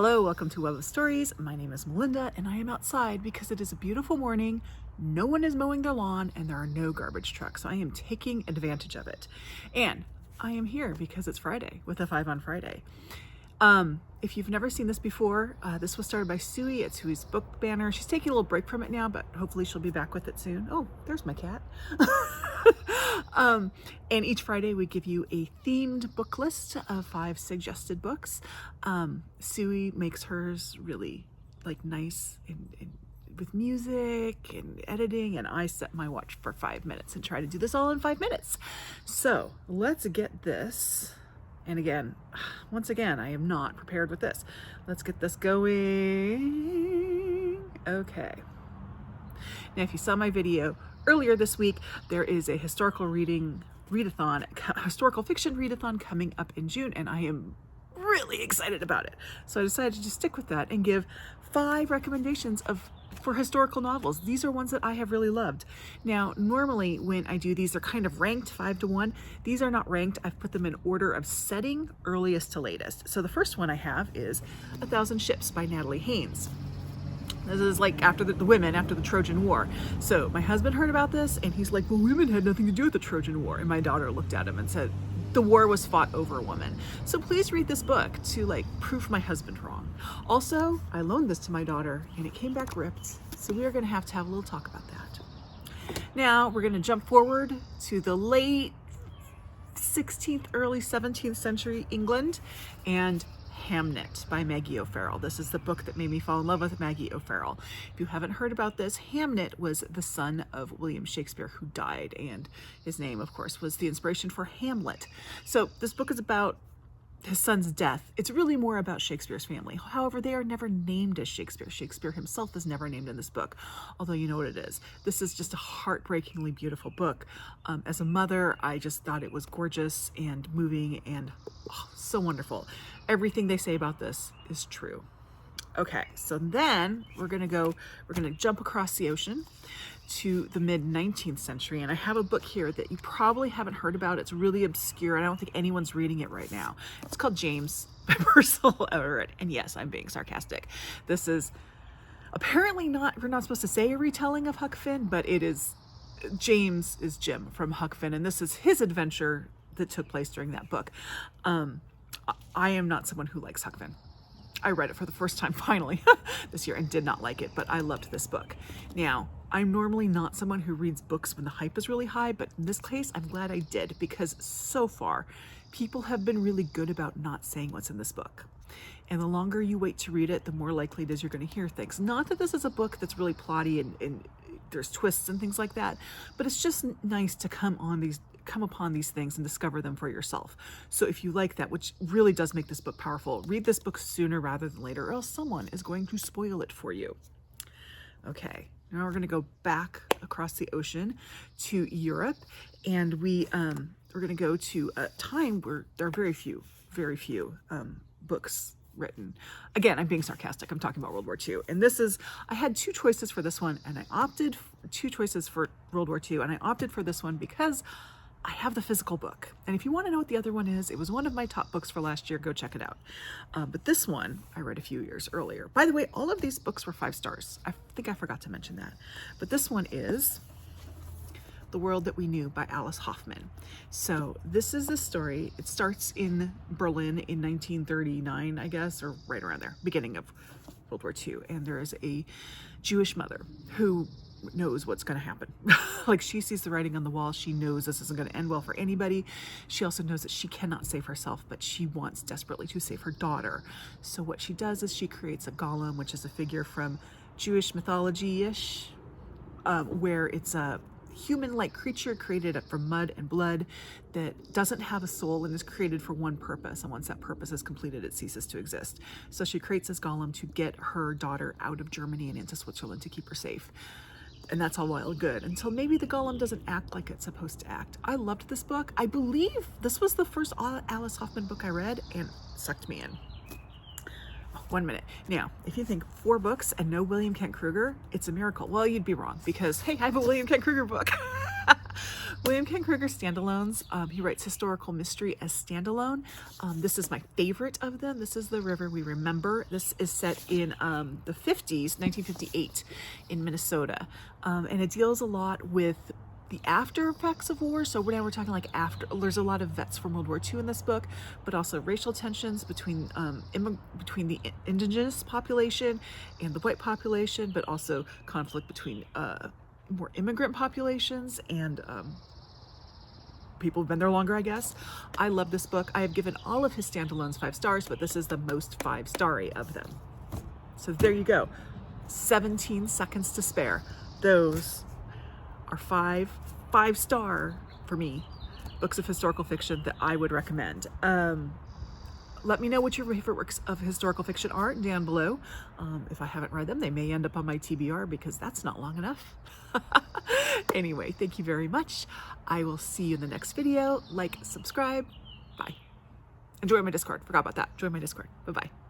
Hello, welcome to Web of Stories. My name is Melinda and I am outside because it is a beautiful morning. No one is mowing their lawn and there are no garbage trucks. So I am taking advantage of it. And I am here because it's Friday with a 5 on Friday. If you've never seen this before, this was started by Suey at Suey's Book Banter. She's taking a little break from it now, but hopefully she'll be back with it soon. Oh, there's my cat. And each Friday we give you a themed book list of 5 suggested books. Suey makes hers really like nice and with music and editing, and I set my watch for 5 minutes and try to do this all in 5 minutes. So let's get this. And again, once again, I am not prepared with this. Let's get this going. Okay. Now, if you saw my video earlier this week, there is a historical fiction readathon coming up in June, and I am really excited about it. So I decided to just stick with that and give 5 recommendations for historical novels. These are ones that I have really loved. Now, normally when I do these, they're kind of ranked 5 to 1. These are not ranked. I've put them in order of setting, earliest to latest. So the first one I have is 1,000 Ships by Natalie Haynes. This is like after the women after the Trojan War. So my husband heard about this and he's like, well, women had nothing to do with the Trojan War. And my daughter looked at him and said, the war was fought over a woman. So please read this book to like prove my husband wrong. Also, I loaned this to my daughter and it came back ripped. So we are gonna have a little talk about that. Now we're gonna jump forward to the late 16th, early 17th century England and Hamnet by Maggie O'Farrell. This is the book that made me fall in love with Maggie O'Farrell. If you haven't heard about this, Hamnet was the son of William Shakespeare who died, and his name, of course, was the inspiration for Hamlet. So this book is about his son's death. It's really more about Shakespeare's family. However, they are never named as Shakespeare. Shakespeare himself is never named in this book, although you know what it is. This is just a heartbreakingly beautiful book. As a mother, I just thought it was gorgeous and moving and so wonderful. Everything they say about this is true. Okay, so then we're gonna jump across the ocean to the mid-19th century, and I have a book here that you probably haven't heard about. It's really obscure, and I don't think anyone's reading it right now. It's called James by Percival Everett, and yes, I'm being sarcastic. This is apparently we're not supposed to say a retelling of Huck Finn, but it is. James is Jim from Huck Finn, and this is his adventure that took place during that book. I am not someone who likes Huck Finn. I read it for the first time finally this year and did not like it, but I loved this book. Now, I'm normally not someone who reads books when the hype is really high, but in this case, I'm glad I did because so far, people have been really good about not saying what's in this book. And the longer you wait to read it, the more likely it is you're going to hear things. Not that this is a book that's really plotty and there's twists and things like that, but it's just nice to come upon these things and discover them for yourself. So if you like that, which really does make this book powerful, read this book sooner rather than later, or else someone is going to spoil it for you. Okay, now we're going to go back across the ocean to Europe, and we're going to go to a time where there are very few books written. Again, I'm being sarcastic. I'm talking about World War II. And I had 2 choices for this one, and I opted 2 choices for World War II, and I opted for this one because I have the physical book. And if you want to know what the other one is, it was one of my top books for last year. Go check it out. But this one I read a few years earlier. By the way, all of these books were 5 stars. I think I forgot to mention that. But this one is The World That We Knew by Alice Hoffman. So this is the story. It starts in Berlin in 1939, I guess, or right around there, beginning of World War II. And there is a Jewish mother who knows what's going to happen. Like, she sees the writing on the wall. She knows this isn't going to end well for anybody. She also knows that she cannot save herself, but she wants desperately to save her daughter. So what she does is she creates a golem, which is a figure from Jewish mythology-ish, where it's a human-like creature created from mud and blood that doesn't have a soul and is created for one purpose. And once that purpose is completed, it ceases to exist. So she creates this golem to get her daughter out of Germany and into Switzerland to keep her safe. And that's all well and good until maybe the golem doesn't act like it's supposed to act. I loved this book. I believe this was the first Alice Hoffman book I read and sucked me in. 1 minute. Now, if you think 4 books and no William Kent Kruger, it's a miracle. Well, you'd be wrong because, hey, I have a William Kent Kruger book. William Ken Krueger standalones. He writes historical mystery as standalone. This is my favorite of them. This is The River We Remember. This is set in the 50s, 1958 in Minnesota. And it deals a lot with the after effects of war. So now we're talking like after, there's a lot of vets from World War II in this book, but also racial tensions between the indigenous population and the white population, but also conflict between more immigrant populations and people who've been there longer, I guess. I love this book. I have given all of his standalones 5 stars, but this is the most 5-starry of them. So there you go. 17 seconds to spare. Those are 5-star for me books of historical fiction that I would recommend. Let me know what your favorite works of historical fiction are down below. If I haven't read them, they may end up on my TBR because that's not long enough. Anyway, thank you very much. I will see you in the next video. Like, subscribe. Bye. And join my Discord. Forgot about that. Join my Discord. Bye-bye.